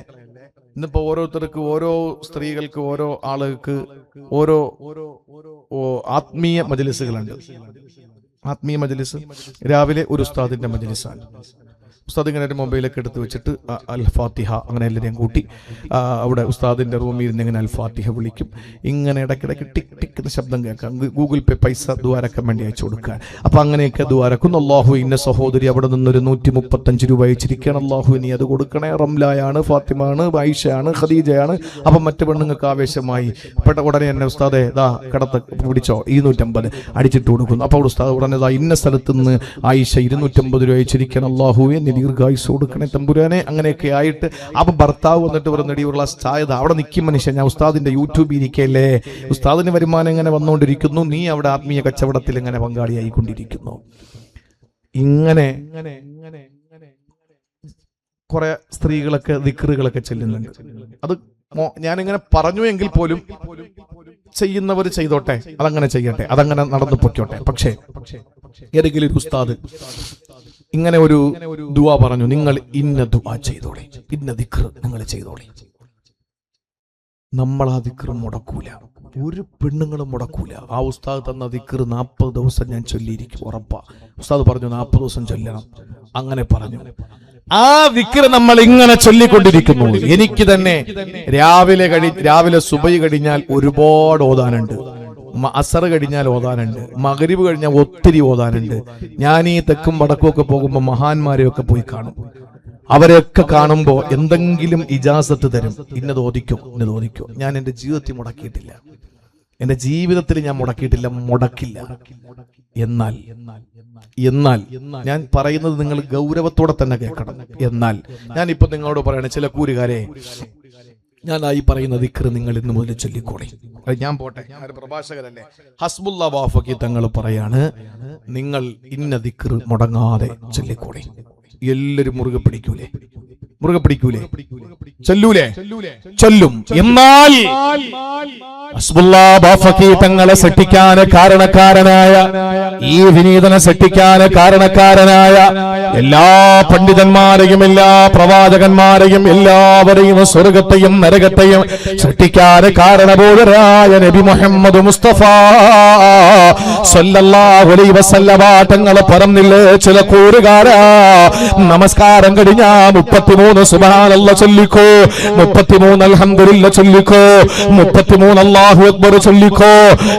ഇന്നിപ്പോ ഓരോരുത്തർക്ക്, ഓരോ സ്ത്രീകൾക്ക്, ഓരോ ആളുകൾക്ക് ഓരോ ആത്മീയ മജ്‌ലിസുകളുണ്ട്. ആത്മീയ മജ്‌ലിസ് രാവിലെ ഒരു ഉസ്താദിന്റെ മജ്‌ലിസാണ്. ഉസ്താദ് ഇങ്ങനെ ഒരു മൊബൈലൊക്കെ എടുത്ത് വെച്ചിട്ട് അൽ ഫാത്തിഹ അങ്ങനെ എല്ലാവരെയും കൂട്ടി അവിടെ ഉസ്താദിന്റെ റൂമിൽ ഇരുന്ന് ഇങ്ങനെ അൽ ഫാത്തിഹ വിളിക്കും. ഇങ്ങനെ ഇടയ്ക്കിടയ്ക്ക് ടിക് ടിക് എന്ന് ശബ്ദം കേൾക്കാം. ഗൂഗിൾ പേ പൈസ ദുആരക്കാൻ വേണ്ടി അയച്ചു കൊടുക്കാൻ. അപ്പൊ അങ്ങനെയൊക്കെ ദുആരക്കുന്നു. അല്ലാഹു ഇന്ന സഹോദരി അവിടെ നിന്നൊരു 135 രൂപ അയച്ചിരിക്കുകയാണ്. അല്ലാഹു ഇനി അത് കൊടുക്കണേ. റംലായാണ്, ഫാത്തിമാണ്, ആയിഷയാണ്, ഖദീജയാണ്. അപ്പൊ മറ്റു പെണ്ണുങ്ങൾക്ക് ആവേശമായി പെട്ട ഉടനെ എന്നെ ഉസ്താദെ ദാ കടത്ത് പിടിച്ചോ 250 അടിച്ചിട്ട് കൊടുക്കുന്നു. അപ്പോൾ ഉസ്താദ് ഉടനെ ദാ ഇന്ന സ്ഥലത്ത് നിന്ന് ആയിഷ 250 രൂപ അയച്ചിരിക്കുകയാണ്. അല്ലാഹുവേ ദീർഘായുസ് കൊടുക്കണേ തമ്പുരാനെ. അങ്ങനെയൊക്കെ ആയിട്ട് അപ്പൊ ഭർത്താവ് വന്നിട്ട് പറയുന്നടി ഒരു ഗ്ലാസ് ചായ. അവിടെ നിൽക്കും മനുഷ്യൻ, ഞാൻ ഉസ്താദിന്റെ യൂട്യൂബിൽ ഇരിക്കല്ലേ, ഉസ്താദിന് വരുമാനം ഇങ്ങനെ വന്നുകൊണ്ടിരിക്കുന്നു, നീ അവിടെ ആത്മീയ കച്ചവടത്തിൽ ഇങ്ങനെ പങ്കാളിയായിക്കൊണ്ടിരിക്കുന്നു. ഇങ്ങനെ കുറെ സ്ത്രീകളൊക്കെ ദിക്റുകളൊക്കെ ചെല്ലുന്നുണ്ട്. അത് ഞാനിങ്ങനെ പറഞ്ഞു എങ്കിൽ പോലും ചെയ്യുന്നവർ ചെയ്തോട്ടെ, അതങ്ങനെ ചെയ്യട്ടെ, അതങ്ങനെ നടന്നു പൊയ്ക്കോട്ടെ. പക്ഷേ ഏതെങ്കിലും ഒരു ഉസ്താദ് ഇങ്ങനെ ഒരു ദുആ പറഞ്ഞു, നിങ്ങൾ ഇന്ന ദുആ ചെയ്തോളി, ഇന്ന ദിക്ർ നിങ്ങൾ ചെയ്തോളി. നമ്മൾ ആ ദിക്ർ മുടക്കൂല, ഒരു പെണ്ണുങ്ങളും മുടക്കൂല. ആ ഉസ്താദ് തന്ന ദിക്ർ 40 ദിവസം ഞാൻ ചൊല്ലിയിരിക്കും, ഉറപ്പാ. ഉസ്താദ് പറഞ്ഞു 40 ദിവസം ചൊല്ലണം. അങ്ങനെ പറഞ്ഞു. ആ ദിക്ർ നമ്മൾ ഇങ്ങനെ ചൊല്ലിക്കൊണ്ടിരിക്കുന്നു. എനിക്ക് തന്നെ രാവിലെ സുബഹി കഴിഞ്ഞാൽ ഒരുപാട് ഓതാനുണ്ട്, അസർ കഴിഞ്ഞാൽ ഓതാനുണ്ട്, മഗ്രിബ് കഴിഞ്ഞാൽ ഒത്തിരി ഓതാനുണ്ട്. ഞാൻ ഈ തെക്കും വടക്കും ഒക്കെ പോകുമ്പോൾ മഹാന്മാരെയൊക്കെ പോയി കാണും. അവരെയൊക്കെ കാണുമ്പോൾ എന്തെങ്കിലും ഇജാസത്ത് തരും, ഇന്നത് ഓദിക്കോ, ഇന്നത് ഓദിക്കോ. ഞാൻ എന്റെ ജീവിതത്തിൽ മുടക്കിയിട്ടില്ല, എന്റെ ജീവിതത്തിൽ ഞാൻ മുടക്കിയിട്ടില്ല, മുടക്കില്ല. എന്നാൽ ഞാൻ പറയുന്നത് നിങ്ങൾ ഗൗരവത്തോടെ തന്നെ കേൾക്കണം. എന്നാൽ ഞാൻ ഇപ്പൊ നിങ്ങളോട് പറയണ ചില കൂരുകാരെ, ഞാൻ ഈ പറയുന്ന ദിക്ർ നിങ്ങൾ ഇന്ന് മുതൽ ചൊല്ലിക്കോളി. ഞാൻ പോട്ടെ, ഞാൻ ഒരു പ്രഭാഷകരല്ലേ. ഹസ്ബുല്ലാ വാഫക്കി തങ്ങൾ പറയാണ്, നിങ്ങൾ ഇന്ന ദിക്ർ മുടങ്ങാതെ ചൊല്ലിക്കോളി. എല്ലാവരും മുറുകെ പിടിക്കൂലേ? മുറുകെ പിടിക്കൂലേ? ചൊല്ലൂലേ? ചൊല്ലും. എന്നാൽ തങ്ങളെ സൃഷ്ടിക്കാൻ കാരണക്കാരനായ, ഈ വിനീതനെ സൃഷ്ടിക്കാൻ കാരണക്കാരനായ എല്ലാ പണ്ഡിതന്മാരെയും എല്ലാ പ്രവാചകന്മാരെയും എല്ലാവരെയും സ്വർഗത്തെയും നരകത്തെയും സൃഷ്ടിക്കാൻ കാരണബോധരായ നബി മുഹമ്മദ് മുസ്തഫ സല്ലല്ലാഹു അലൈഹി വസല്ലമ തങ്ങളെ പറഞ്ഞില്ലേ, ചില കൂറുകാരാ നമസ്കാരം കഴിഞ്ഞാ 33 സുബ്ഹാനല്ലാഹ് ചൊല്ലിക്കോ, 33 അൽഹംദുലില്ലാഹ് ചൊല്ലിക്കോ, 33 അല്ലാഹു അക്ബർ ചൊല്ലിക്കോ,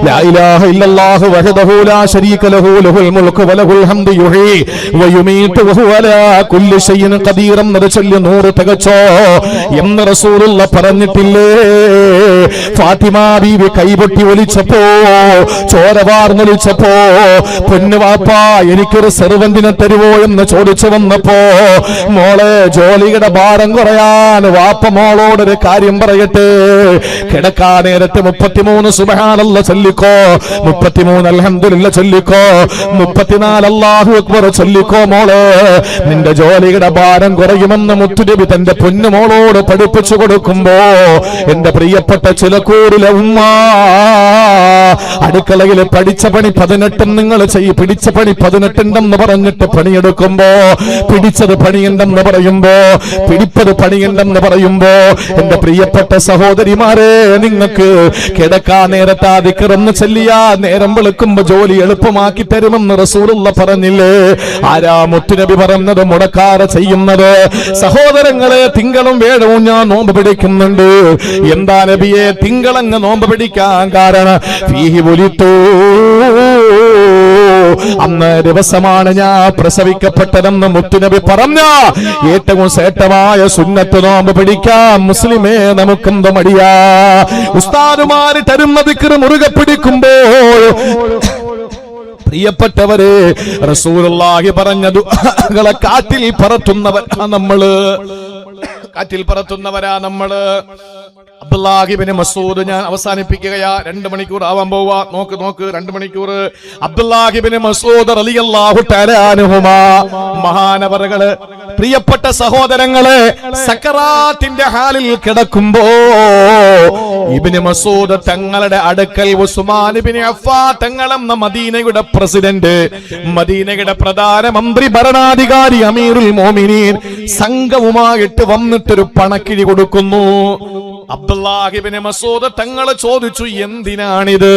ലാ ഇലാഹ ഇല്ലല്ലാഹു വഹ്ദഹു ലാ ശരീക ലഹു ലഹുൽ മുൽക്കു വലഹുൽ ഹംദു യുഹീ വയുമീതു വഹുവ അലാ കുല്ലി ഷൈഇൻ ഖദീർ എന്ന് ചൊല്ലി 100 തികച്ചോ എന്ന് റസൂലുള്ളാഹ് പറഞ്ഞിട്ടില്ലേ? ഫാത്തിമ ബീവി കൈപൊട്ടി ഒലിച്ചപ്പോ, ചോര വാർന്നൊലിച്ചപ്പോ, പൊന്നുവാപ്പാ എനിക്കൊരു സെർവന്റിനെ തരുവോ എന്ന് ചോദിച്ചു വന്നപ്പോ, മോളെ ജോലിയുടെ ഭാരം കുറയാൻ വാപ്പ മോളോടൊരു കാര്യം പറയട്ടെ, കിടക്കാൻ നേരത്തെ 33 സുബ്ഹാനല്ലാഹ് ചൊല്ലിക്കോ, 33 അൽഹംദുലില്ലാഹ് ചൊല്ലിക്കോ, 34 അല്ലാഹു അക്ബർ ചൊല്ലിക്കോ മോളെ, നിന്റെ ജോലിയുടെ ഭാരം കുറയുമെന്ന് മുത്തുനബി തന്റെ പൊന്നുമോളോട് പഠിപ്പിച്ചു കൊടുക്കുമ്പോ, എന്റെ പ്രിയപ്പെട്ട ചിലക്കൂരിലെ ഉമ്മ, അടുക്കളയിൽ പഠിച്ച പണി 18 നിങ്ങൾ പിടിച്ച പണി 18 ഉണ്ടെന്ന് പറഞ്ഞിട്ട് പണിയെടുക്കുമ്പോ, പിടിച്ചത് പണിയുണ്ടെന്ന് പറയുമ്പോ, പിടിപ്പത് പണിയുണ്ടെന്ന് പറയുമ്പോ, എന്റെ പ്രിയപ്പെട്ട സഹോദരിമാരെ, നിങ്ങൾക്ക് കിടക്കാൻ നേരത്തെ ദിക്റെന്ന് ചൊല്ലിയാ നേരം വെളുക്കുമ്പോ ജോലി എളുപ്പമാക്കി തരുമെന്ന് റസൂലുള്ളാഹ് പറഞ്ഞില്ലേ? ആരാ മുത്തുനബി പറഞ്ഞത് മുടക്കാതെ ചെയ്യുന്നത്? സഹോദരങ്ങളെ, തിങ്കളും വേഴവും ഞാൻ നോമ്പ് പിടിക്കുന്നുണ്ട്. എന്താ നബിയെ തിങ്കളങ്ങ് നോമ്പ് പിടിക്കാൻ കാരണം? ഫീഹി വുലിതു, അന്ന് ദിവസമാണ് ഞാൻ പ്രസവിക്കപ്പെട്ടതെന്ന് മുത്തുനബി പറഞ്ഞ ഏറ്റവും ശ്രേഷ്ഠമായ സുന്നത്ത് നോമ്പ് പിടിക്കാം. മുസ്ലിമേ, നമുക്കെന്ത് മടിയാ? ഉസ്താദുമാര് തരുന്ന ദിക്ർ മുറുകെ പിടിക്കുമ്പോൾ, പ്രിയപ്പെട്ടവരെ, റസൂലുള്ളാഹി പറഞ്ഞ ദുആകളെ കാറ്റിൽ പറത്തുന്നവരാ നമ്മള്, കാറ്റിൽ പറത്തുന്നവരാ നമ്മള്. അബ്ദുല്ലാഹി ഇബ്നു മസ്ഊദ്, ഞാൻ അവസാനിപ്പിക്കുകയാ, 2 മണിക്കൂർ ആവാൻ പോവാ. നോക്ക് 2 മണിക്കൂർ. അബ്ദുല്ലാഹി ഇബ്നു മസ്ഊദ് റളിയല്ലാഹു തആല അൻഹുമാ മഹാനവറുകള്, പ്രിയപ്പെട്ട സഹോദരങ്ങളെ, സക്കറാത്തിന്റെ ഹാലിൽ കിടക്കുമ്പോ ഇബ്നു മസ്ഊദ് തങ്ങളുടെ അടുക്കൽ ഉസ്മാൻ ഇബ്നു അഫ്ഫാൻ തങ്ങളെന്ന മദീനയുടെ പ്രസിഡന്റ്, മദീനയുടെ പ്രധാനമന്ത്രി, ഭരണാധികാരി, അമീറുൽ മോമിനീൻ സംഘവുമായിട്ട് വന്നിട്ടൊരു പണക്കിഴി കൊടുക്കുന്നു. അബ്ദുല്ലാഹി ഇബ്നു മസ്ഊദ് തങ്ങൾ ചോദിച്ചു, എന്തിനാണിത്?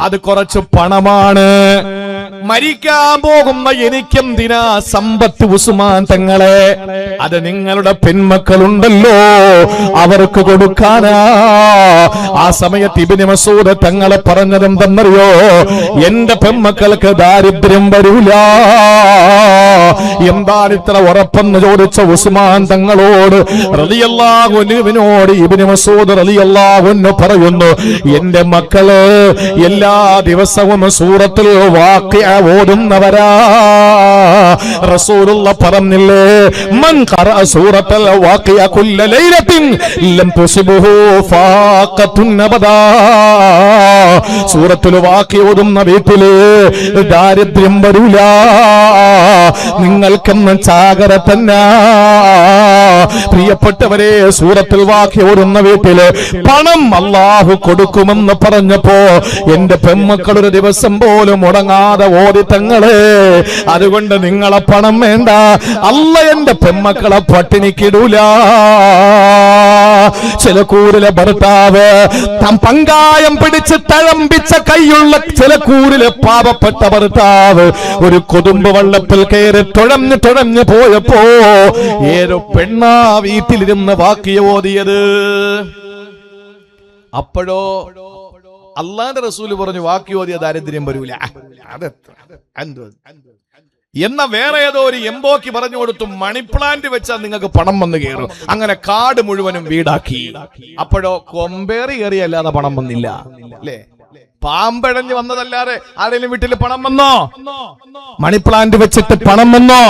അത് കുറച്ച് പണമാണ്. മരിക്കാൻ പോകുന്ന എനിക്കെന്തിനാ സമ്പത്ത് ഉസ്മാൻ തങ്ങളെ? അത് നിങ്ങളുടെ പെൺമക്കളുണ്ടല്ലോ, അവർക്ക് കൊടുക്കാനാ. ആ സമയത്ത് ഇബ്നു മസ്ഊദ് തങ്ങളെ പറഞ്ഞതെന്തെന്നറിയോ? എന്റെ പെൺമക്കൾക്ക് ദാരിദ്ര്യം വരൂല. എന്താണ് ഇത്ര ഉറപ്പെന്ന് ചോദിച്ച ഉസ്മാൻ തങ്ങളോട് റളിയല്ലാഹു അൻഹുവിനോട് ഇബ്നു മസ്ഊദ് റളിയല്ലാഹു അൻഹു പറയുന്നു, എന്റെ മക്കള് എല്ലാ ദിവസവും സൂറത്തുൽ വാഖിഅ ഓടുന്നവരാ. റസൂലുള്ളാഹി പറഞ്ഞില്ലേ, മൻ ഖറഅ സൂറത്തുൽ വാഖിഅ കുല്ല ലൈലത്തിൻ ലം തുസിബഹു ഫാഖത്തുൻ അബദാ. സൂറത്തുൽ വാഖിഅ ഓടുന്ന വീട്ടില് ദാരിദ്ര്യം വരൂല, നിങ്ങൾക്കെന്ന് ചാകര തന്നെ. പ്രിയപ്പെട്ടവരെ, സൂറത്തുൽ വാഖിഅ ഓടുന്ന വീട്ടില് പണം അല്ലാഹു കൊടുക്കുമെന്ന് പറഞ്ഞപ്പോ എന്റെ പെൺമക്കൾ ഒരു ദിവസം പോലും മുടങ്ങാതെ ഓടി തങ്ങളെ. അതുകൊണ്ട് നിങ്ങളെ പണം വേണ്ട, അല്ല എന്റെ പെൺമക്കളെ പട്ടിണിക്കിടൂല. ചിലക്കൂരിലെ ഭർത്താവ് പങ്കായം പിടിച്ച് തഴമ്പിച്ച കൈയുള്ള ചിലക്കൂരിലെ പാവപ്പെട്ട ഭർത്താവ് ഒരു കൊതുമ്പ് വള്ളത്തിൽ കയറി തുഴഞ്ഞു പോയപ്പോ ഏതോ പെണ്ണാ വീട്ടിലിരുന്ന് വാക്കിയ ഓതിയത്. അപ്പോഴോ അള്ളാന്റെ റസൂല് പറഞ്ഞു, വാക്കി ഓതിയ ദാരിദ്ര്യം വരൂല. എന്ന വേറെ ഏതോ ഒരു എംബോക്കി പറഞ്ഞു കൊടുത്തു, മണിപ്ലാന്റ് വെച്ചാൽ നിങ്ങൾക്ക് പണം വന്ന് കയറും. അങ്ങനെ കാട് മുഴുവനും വീടാക്കി. അപ്പോഴോ കൊമ്പേറി കയറിയല്ലാതെ പണം വന്നില്ല, അല്ലേ? പാമ്പഴഞ്ഞ് വന്നതല്ലാതെ ആരെങ്കിലും വീട്ടിൽ പണം വന്നോ? മണി പ്ലാന്റ് വെച്ചിട്ട് പണം വന്നോ?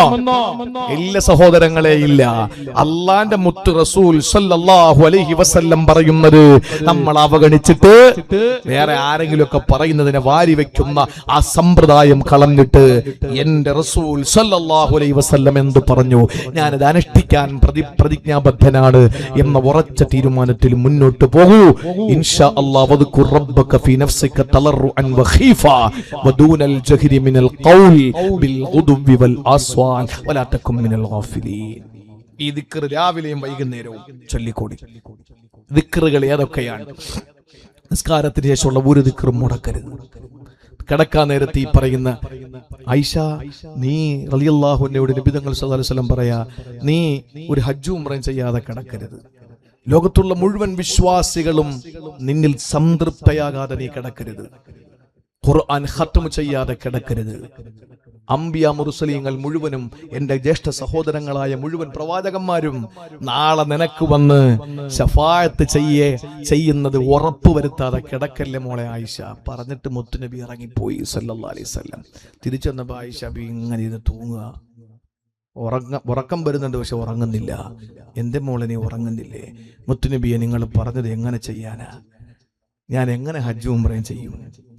ഇല്ല സഹോദരങ്ങളെ, ഇല്ല. അള്ളാന്റെ മുത്ത് റസൂൽ സല്ലല്ലാഹു അലൈഹി വസല്ലം പറയുന്നത് നമ്മൾ അവഗണിച്ചിട്ട് വേറെ ആരെങ്കിലും ഒക്കെ പറയുന്നതിനെ വാരി വെക്കുന്ന ആ സമ്പ്രദായം കളഞ്ഞിട്ട് എന്റെ റസൂൽ സല്ലല്ലാഹു അലൈഹി വസല്ലം എന്ത് പറഞ്ഞു, ഞാനത് അനുഷ്ഠിക്കാൻ പ്രതിജ്ഞാബദ്ധനാണ് എന്ന ഉറച്ച തീരുമാനത്തിൽ മുന്നോട്ട് പോകൂ. ഇൻഷാ അല്ലാഹ് വദ്കുർ റബ്ബക ഫീ നഫ്സിക തളർറുഅൻ വഖീഫ വദൂന അൽ ജഹരി മിനൽ ഖൗൽ ബിൽ ഗുദുവി വൽ ആസ്വാൽ വലാ തകും മിനൽ ഗാഫിലീൻ. ഈ ദിക്ർ രാവിലെയും വൈകുന്നേരവും ചൊല്ലിക്കോടി. ദിക്റുകൾ ഏതൊക്കെയാണ്? നിസ്കാരത്തിന് ശേഷമുള്ള ഒരു ദിക്റും മുടക്കരുത്. കിടക്കാൻ നേരത്തെ ഈ പറയുന്ന ആയിഷ, നീ റളിയല്ലാഹു അൻഹയോട് നബി തങ്ങൾ സല്ലല്ലാഹു അലൈഹി വസല്ലം പറയാ, നീ ഒരു ഹജ്ജ് ഉംറയും ചെയ്യാതെ കിടക്കരുത്. ലോകത്തുള്ള മുഴുവൻ വിശ്വാസികളും നിന്നിൽ സംതൃപ്തയാകാതെ നീ കിടക്കരുത്. ഖുർആൻ ഖത്ം ചെയ്യാതെ കിടക്കരുത്. അംബിയ മുർസലീങ്ങൾ മുഴുവനും, എന്റെ ജ്യേഷ്ഠ സഹോദരങ്ങളായ മുഴുവൻ പ്രവാചകന്മാരും നാളെ നിനക്ക് വന്ന് ശഫാഅത്ത് ചെയ്യുന്നത് ഉറപ്പ് വരുത്താതെ കിടക്കല്ലേ മോളെ ആയിഷ പറഞ്ഞിട്ട് മുത്തുനബി ഇറങ്ങിപ്പോയി സല്ലല്ലാഹു അലൈഹി വസല്ലം. തിരിച്ചെന്നപ്പോ ആയിഷ ബി ഇങ്ങനെ ഇത് തൂങ്ങുക, ഉറക്കം വരുന്നുണ്ട്, പക്ഷെ ഉറങ്ങുന്നില്ല. എന്റെ മോളെ നീ ഉറങ്ങുന്നില്ലേ? മുത്തുനബിയെ, നിങ്ങൾ പറഞ്ഞത് എങ്ങനെ ചെയ്യാനാ? ഞാൻ എങ്ങനെ ഹജ്ജ് ഉംറയും ചെയ്യും?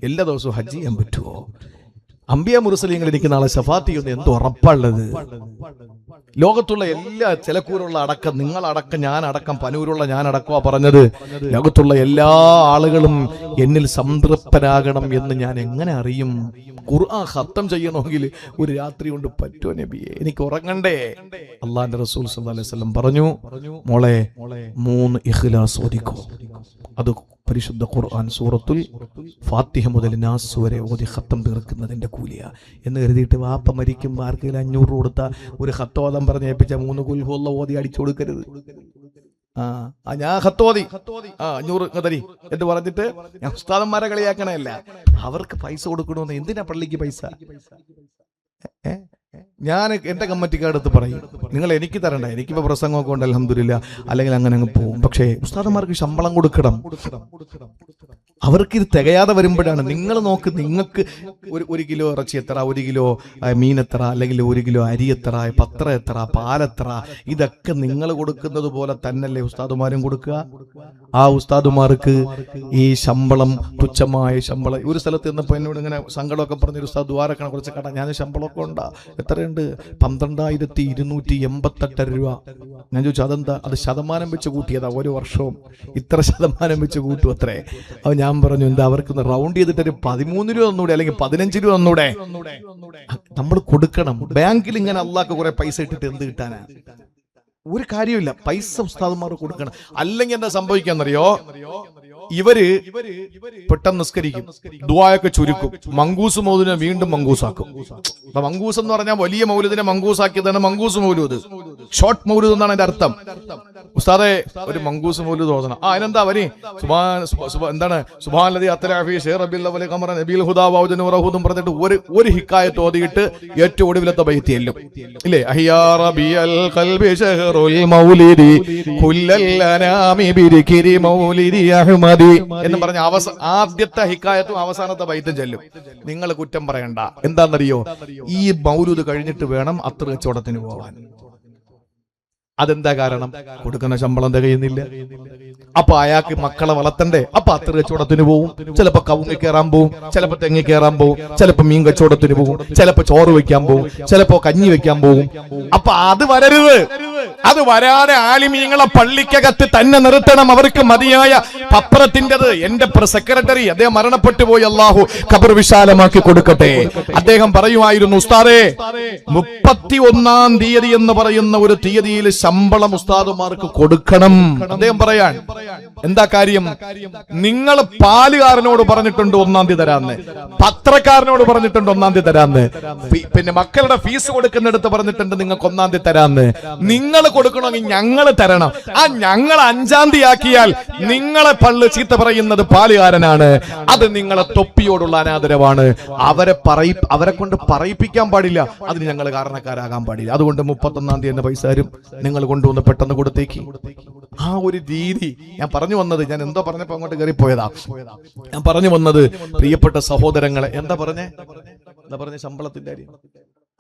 എല്ലാ ദിവസവും ഹജ്ജ് ചെയ്യാൻ പറ്റുമോ? അംബിയ മുർസലീങ്ങൾ എനിക്ക് നാളെ ശഫാഅത്ത് ചെയ്യുന്ന എന്ത് ഉറപ്പുള്ളത്? ലോകത്തുള്ള എല്ലാ ചിലക്കൂരുള്ള അടക്കം, നിങ്ങളടക്കം, ഞാനടക്കം, പനൂരുള്ള ഞാനടക്കമാ പറഞ്ഞത്, ലോകത്തുള്ള എല്ലാ ആളുകളും എന്നിൽ സംതൃപ്തരാകണം എന്ന് ഞാൻ എങ്ങനെ അറിയും? ഖുർആൻ ഖത്തം ചെയ്യണമെങ്കിൽ ഒരു രാത്രി കൊണ്ട് പറ്റുമോ നബിയെ? എനിക്ക് ഉറങ്ങണ്ടേ? അള്ളാന്റെ റസൂൽ സല്ലല്ലാഹു അലൈഹി വസല്ലം പറഞ്ഞു, മോളെ 3 ഇഖ്ലാസ് ഓതിക്കോ. അത് പരിശുദ്ധ ഖുർആൻ സൂറത്തുൽ ഫാത്തിഹ മുതൽ നാസ് വരെ ഓതി ഖത്തം തീർക്കുന്നതിന്റെ കൂലിയാ എന്ന് കരുതിയിട്ട് വാപ്പ മരിക്കുമ്പോൾ ആർക്കെങ്കിലും 500 കൊടുത്ത ഒരു ഖത്തോദം പറഞ്ഞ് ഏൽപ്പിച്ച 3 ഖുൽ ഹുവല്ലാഹു ഓതി അടിച്ചു കൊടുക്കരുത്. ഞാൻ ഖത്തോദി 500 തരി എന്ന് പറഞ്ഞിട്ട് ഞാൻ ഉസ്താദന്മാരെ കളിയാക്കണല്ല. അവർക്ക് പൈസ കൊടുക്കണമെന്ന്. എന്തിനാ പള്ളിക്ക് പൈസ? ഞാൻ എന്റെ കമ്മിറ്റിക്കാരടുത്ത് പറയും, നിങ്ങൾ എനിക്ക് തരണ്ട, എനിക്കിപ്പോ പ്രസംഗമൊക്കെ ഉണ്ട് അൽഹംദുലില്ലാ, അല്ലെങ്കിൽ അങ്ങനെ അങ്ങ് പോകും. പക്ഷേ ഉസ്താദന്മാർക്ക് ശമ്പളം കൊടുക്കണം. അവർക്ക് ഇത് തികയാതെ വരുമ്പോഴാണ് നിങ്ങൾ നോക്ക്, നിങ്ങൾക്ക് ഒരു കിലോ ഇറച്ചി എത്ര, 1 കിലോ മീൻ എത്ര, അല്ലെങ്കിൽ 1 കിലോ അരി എത്ര, പത്രം എത്ര, പാലെത്ര, ഇതൊക്കെ നിങ്ങൾ കൊടുക്കുന്നത് പോലെ തന്നെയല്ലേ ഉസ്താദുമാരും കൊടുക്കുക. ആ ഉസ്താദുമാർക്ക് ഈ ശമ്പളം, തുച്ഛമായ ശമ്പളം. ഒരു സ്ഥലത്ത് നിന്നപ്പോൾ എന്നോട് ഇങ്ങനെ സങ്കടമൊക്കെ പറഞ്ഞൊരു ഉസ്താദ് ദ്വാരക്കണം കുറച്ച് കട, ഞാൻ ശമ്പളമൊക്കെ ഉണ്ടാ, എത്രയുണ്ട്? 12,288 രൂപ. ഞാൻ ചോദിച്ചു അതെന്താ? അത് ശതമാനം വെച്ച് കൂട്ടിയതാ, ഒരു വർഷവും ഇത്ര ശതമാനം വെച്ച് കൂട്ടും അത്രേ. അപ്പൊ ഞാൻ പറഞ്ഞു, എന്താ അവർക്ക് റൗണ്ട് ചെയ്തിട്ട് 13 രൂപ തന്നൂടെ, അല്ലെങ്കിൽ 15 രൂപ തന്നൂടെ? നമ്മൾ കൊടുക്കണം. ബാങ്കിൽ ഇങ്ങനെ അള്ളാഹ്ക്ക് കുറെ പൈസ ഇട്ടിട്ട് എന്ത് കിട്ടാനാ? ഒരു കാര്യമില്ല. പൈസ ഉസ്താദന്മാർ കൊടുക്കണം. അല്ലെങ്കിൽ എന്താ സംഭവിക്കാന്നറിയോ? ഇവര് പെട്ടെന്ന് നിസ്കരിക്കും, ദുആയൊക്കെ ചുരുക്കും, മങ്കൂസ് മൗലിദിനെ വീണ്ടും മങ്കൂസാക്കും. അപ്പൊ മങ്കൂസ് എന്ന് പറഞ്ഞാൽ വലിയ മൗലിദിനെ മങ്കൂസാക്കിയതാണ് മങ്കൂസ് മൗലൂദ്. ഷോർട്ട് മൗലൂദ് എന്നാണ് അതിന്റെ അർത്ഥം. ഉസ്താദെ ഒരു മങ്കൂസ് മൗലൂദ് ഓതണം. അതിനെന്താ അവന് എന്താണ് സുബ്ഹാനല്ലദീ അത്ലഅ ഫീ ശഹ്രി റബീഉൽ അവ്വൽ ഖമറ നബിൽ ഹുദാ വൗജന വറഹൂദും പറഞ്ഞിട്ട് ഒരു ഹിക്കായത്ത് ഓതിയിട്ട് ഏറ്റവും ഒടുവിലത്തെ ബൈത്ത് എല്ലും ഇല്ലേ, അഹ്യാ റബിയൽ ഖൽബി ശഹ്റുൽ മൗലിദി കുല്ലൽ അനാമി ബിരികിരി മൗലിദി അഹ്മദി എന്ന് പറഞ്ഞ ആദ്യത്തെ ഹിക്കായത്തും അവസാനത്തെ ബൈത്തും ചെല്ലും. നിങ്ങൾ കുറ്റം പറയണ്ട. എന്താണെന്നറിയോ? ഈ മൗലൂദ് കഴിഞ്ഞിട്ട് വേണം അത്തർ കച്ചവടത്തിന് പോവാൻ. അതെന്താ കാരണം? കൊടുക്കുന്ന ശമ്പളം തികയുന്നില്ല. അപ്പൊ അയാൾക്ക് മക്കളെ വളർത്തണ്ടേ? അപ്പൊ അത്തർ കച്ചവടത്തിന് പോവും. ചിലപ്പോ കവുങ്ങി കയറാൻ പോവും, ചിലപ്പോ തെങ്ങി കയറാൻ പോവും, ചിലപ്പോ മീൻ കച്ചവടത്തിന് പോവും, ചിലപ്പോ ചോറ് വെക്കാൻ പോവും, ചിലപ്പോ കഞ്ഞി വെക്കാൻ പോവും. അപ്പൊ അത് വരരുത്. അത് വരാതെ ആലിമീങ്ങളെ പള്ളിക്കകത്ത് തന്നെ നിർത്തണം. അവർക്ക് മതിയായ പത്രത്തിൻ്റെത്. എന്റെ സെക്രട്ടറി, അദ്ദേഹം മരണപ്പെട്ടു പോയി, അള്ളാഹു ഖബർ വിശാലമാക്കി കൊടുക്കട്ടെ. അദ്ദേഹം പറയുമായിരുന്നു, ഉസ്താദേ 31-ാം തീയതി എന്ന് പറയുന്ന ഒരു തീയതിയിൽ ശമ്പളം ഉസ്താദുമാർക്ക് കൊടുക്കണം. അദ്ദേഹം പറയാൻ എന്താ കാര്യം? നിങ്ങൾ പാലുകാരനോട് പറഞ്ഞിട്ടുണ്ട് 1-ാം തീയതി തരാന്ന്, പത്രക്കാരനോട് പറഞ്ഞിട്ടുണ്ട് 1-ാം തീയതി തരാന്ന്, പിന്നെ മക്കളുടെ ഫീസ് കൊടുക്കുന്നിടത്ത് പറഞ്ഞിട്ടുണ്ട് നിങ്ങൾക്ക് 1-ാം തീയതി തരാന്ന്. നിങ്ങൾ കൊടുക്കണമെങ്കിൽ ഞങ്ങൾ തരണം. ആ ഞങ്ങൾ 5-ാം തീയതി ആക്കിയാൽ നിങ്ങളെ പള്ളി ചീത്ത പറയുന്നത് പാലുകാരനാണ്. അത് നിങ്ങളെ തൊപ്പിയോടുള്ള അനാദരവാണ്. അവരെ കൊണ്ട് പറയിപ്പിക്കാൻ പാടില്ല. അതിന് ഞങ്ങൾ കാരണക്കാരാകാൻ പാടില്ല. അതുകൊണ്ട് 31-ാം തീയതി എന്ന പൈസ ആരും നിങ്ങൾ കൊണ്ടുവന്ന് പെട്ടെന്ന് കൊടുത്തേക്ക്. ആ ഒരു രീതി ഞാൻ പറഞ്ഞു. പറഞ്ഞു വന്നത്, ഞാൻ എന്തോ പറഞ്ഞപ്പോ അങ്ങോട്ട് കയറിപ്പോയതാ. ഞാൻ പറഞ്ഞു വന്നത് പ്രിയപ്പെട്ട സഹോദരങ്ങളെ, എന്താ പറഞ്ഞേ ശമ്പളത്തിന്റെ കാര്യം?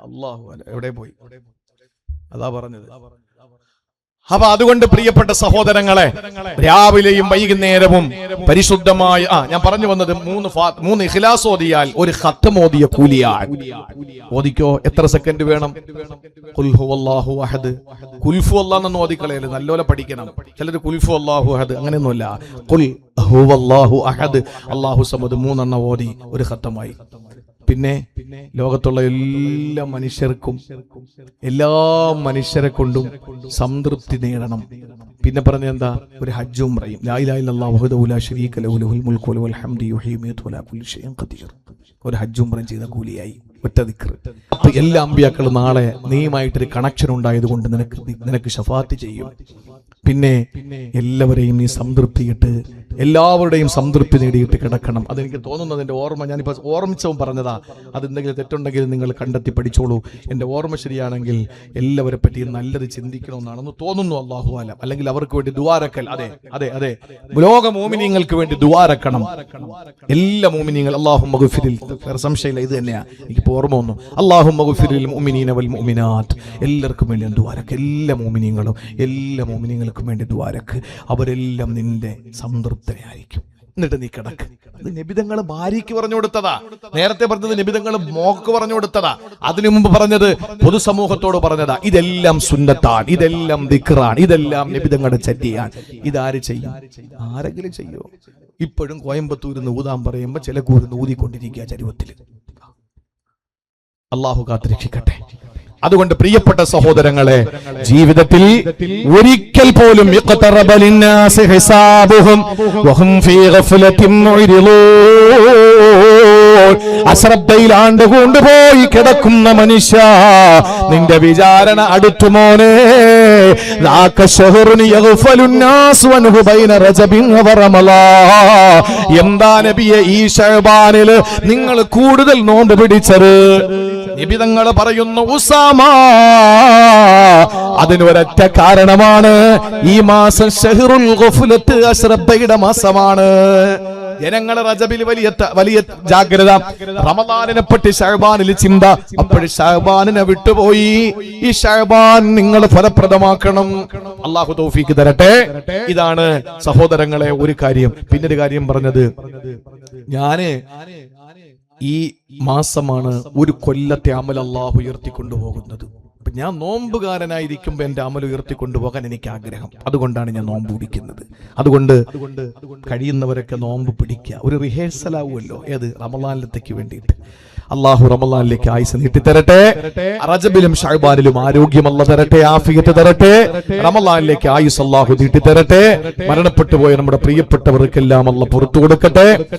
അല്ലാഹു അല, എവിടെ പോയി? അതാ പറഞ്ഞത്. അപ്പൊ അതുകൊണ്ട് പ്രിയപ്പെട്ട സഹോദരങ്ങളെ, രാവിലെയും വൈകുന്നേരവും പരിശുദ്ധമായ ഞാൻ പറഞ്ഞു വന്നത് 3 ഇഖ്ലാസ് ഓതിയാൽ ഒരു ഖത്ം ഓതിയ കൂലിയാണ്. ഓദിക്കോ, എത്ര സെക്കൻഡ് വേണം? ഖുൽ ഹുവല്ലാഹു അഹദ്. കുൽഫു അല്ലാഹ് ഓതിക്കളയല്ലേ, നല്ലോലെ പഠിക്കണം. ചിലര് കുൽഫു അല്ലാഹു അഹദ്, അങ്ങനെയൊന്നുമല്ല. ഖുൽ ഹുവല്ലാഹു അഹദ്, അല്ലാഹു സമദ് 3 ഓതി ഒരു ഖത്തമായി. പിന്നെ ലോകത്തുള്ള എല്ലാ മനുഷ്യരെ കൊണ്ടും സംതൃപ്തി നേടണം. പിന്നെ പറഞ്ഞ എന്താ? ഒരു ഹജ്ജ് ഉംറയും. ലാ ഇലാഹ ഇല്ലല്ലാഹു വഹ്ദഹു ലാ ശരീക ലഹു ലഹുൽ മുൽക്കു വൽ ഹംദു യുഹ്യി വയുമീതു വലാ കുല്ലി ഷൈഇൻ ഖദീർ. ഒരു ഹജ്ജ് ഉംറ ചെയ്ത കൂലിയായി, ഒറ്റ ദിക്ർ. അപ്പൊ എല്ലാ അമ്പിയാക്കളും നാളെ നീയുമായിട്ടൊരു കണക്ഷൻ ഉണ്ടായതുകൊണ്ട് നിനക്ക് ശഫാഅത്ത് ചെയ്യും. പിന്നെ എല്ലാവരെയും നീ സംതൃപ്തിയിട്ട്, എല്ലാവരുടെയും സംതൃപ്തി നേടിയിട്ട് കിടക്കണം. അതെനിക്ക് തോന്നുന്നതിന്റെ ഓർമ്മ ഞാനിപ്പോ ഓർമ്മിച്ചവും പറഞ്ഞതാ. അതെന്തെങ്കിലും തെറ്റുണ്ടെങ്കിൽ നിങ്ങൾ കണ്ടെത്തി പഠിച്ചോളൂ. എന്റെ ഓർമ്മ ശരിയാണെങ്കിൽ എല്ലാവരെ പറ്റിയും നല്ലത് ചിന്തിക്കണമെന്നാണെന്ന് തോന്നുന്നു. അല്ലാഹു അലം. അല്ലെങ്കിൽ അവർക്ക് വേണ്ടി ദുആരക്കൽ. അതെ ലോക മോമിനീങ്ങൾക്ക് വേണ്ടി ദുആരക്കണം. എല്ലാ മോമിനീങ്ങൾ അല്ലാഹുമ്മ ഗഫിരിൽ, സംശയമില്ല, ഇത് തന്നെയാ എനിക്ക് ഓർമ്മ വന്നു. അല്ലാഹുമ്മ ഗഫിരിൽ മുഅ്മിനീന വൽ മുഅ്മിനാത്ത്. എല്ലാവർക്കും വേണ്ടി ദുആരക്ക്. എല്ലാ മോമിനീങ്ങൾക്കും വേണ്ടി ദുആരക്ക്. അവരെല്ലാം നിന്റെ സംതൃപ്തനായിരിക്കും. എന്നിട്ട് നീ കിടക്ക്. അത് നബിതങ്ങൾ ഭാര്യയ്ക്ക് പറഞ്ഞു കൊടുത്തതാ. നേരത്തെ പറഞ്ഞത് നബിതങ്ങൾ മോക്ക് പറഞ്ഞു കൊടുത്തതാ. അതിനു മുമ്പ് പറഞ്ഞത് പൊതുസമൂഹത്തോട് പറഞ്ഞതാ. ഇതെല്ലാം സുന്നത്താണ്, ഇതെല്ലാം ദിക്റാണ്, ഇതെല്ലാം നബിതങ്ങളുടെ ചര്യയാണ്. ഇതാര് ചെയ്യും? ആരെങ്കിലും ചെയ്യോ? ഇപ്പോഴും കോയമ്പത്തൂരിൽ നിന്ന് ഊതാൻ പറയുമ്പോ ചില കൂരിന്ന് ഊതിക്കൊണ്ടിരിക്കുക ചരുവത്തിൽ. അള്ളാഹു കാത്തുരക്ഷിക്കട്ടെ. അതുകൊണ്ട് പ്രിയപ്പെട്ട സഹോദരങ്ങളെ, ജീവിതത്തിൽ ഒരിക്കൽ പോലും അശ്രദ്ധയിലാണ്ട് കൊണ്ടുപോയി കിടക്കുന്ന മനുഷ്യ, നിന്റെ വിചാരണ അടുത്തു മോനെ. എന്താ നബിയെ ഈ ശഅബാനിൽ നിങ്ങൾ കൂടുതൽ നോമ്പ് പിടിച്ചത്? നിബിതങ്ങൾ പറയുന്നു, ഉസാമ, അതിനൊരൊറ്റ കാരണമാണ്. ഈ മാസം ശഹ്റുൽ ഗഫ്ലത്ത്, അശ്രദ്ധയുടെ മാസമാണ്. ജനങ്ങൾ റജബിൽ വലിയ ജാഗ്രത, റമദാനിനെ പറ്റി ശഅബാനിൽ ചിന്ത. അപ്പോഴും ശഅബാനിനെ വിട്ടുപോയി. ഈ ശഅബാൻ നിങ്ങൾ ഫലപ്രദമാക്കണം. അല്ലാഹു തൗഫീഖ് തരട്ടെ. ഇതാണ് സഹോദരങ്ങളെ ഒരു കാര്യം. പിന്നൊരു കാര്യം പറഞ്ഞത്, ഞാന് ഈ മാസമാണ് ഒരു കൊല്ലത്തെ അമൽ അല്ലാഹു ഉയർത്തിക്കൊണ്ടുപോകുന്നത്. ഞാൻ നോമ്പുകാരനായിരിക്കുമ്പോ എന്റെ അമൽ ഉയർത്തിക്കൊണ്ടുപോകാൻ എനിക്ക് ആഗ്രഹം. അതുകൊണ്ടാണ് ഞാൻ നോമ്പ് പിടിക്കുന്നത്. അതുകൊണ്ട് കഴിയുന്നവരൊക്കെ നോമ്പ് പിടിക്കുക. ഒരു റിഹേഴ്സൽ ആവുമല്ലോ, ഏത് റമളാനിലത്തേക്ക് വേണ്ടിയിട്ട്. അള്ളാഹു റമളാനിലേക്ക് ആയുസ് നീട്ടിത്തരട്ടെ. റജബിലും ശഅബാനിലും ആരോഗ്യം അല്ലാഹു തരട്ടെ, ആഫിയത്ത് തരട്ടെ. റമളാനിലേക്ക് ആയുസ് അല്ലാഹു നീട്ടിത്തരട്ടെ. മരണപ്പെട്ടു പോയ നമ്മുടെ പ്രിയപ്പെട്ടവർക്കെല്ലാം അല്ലാഹു പുറത്തു കൊടുക്കട്ടെ.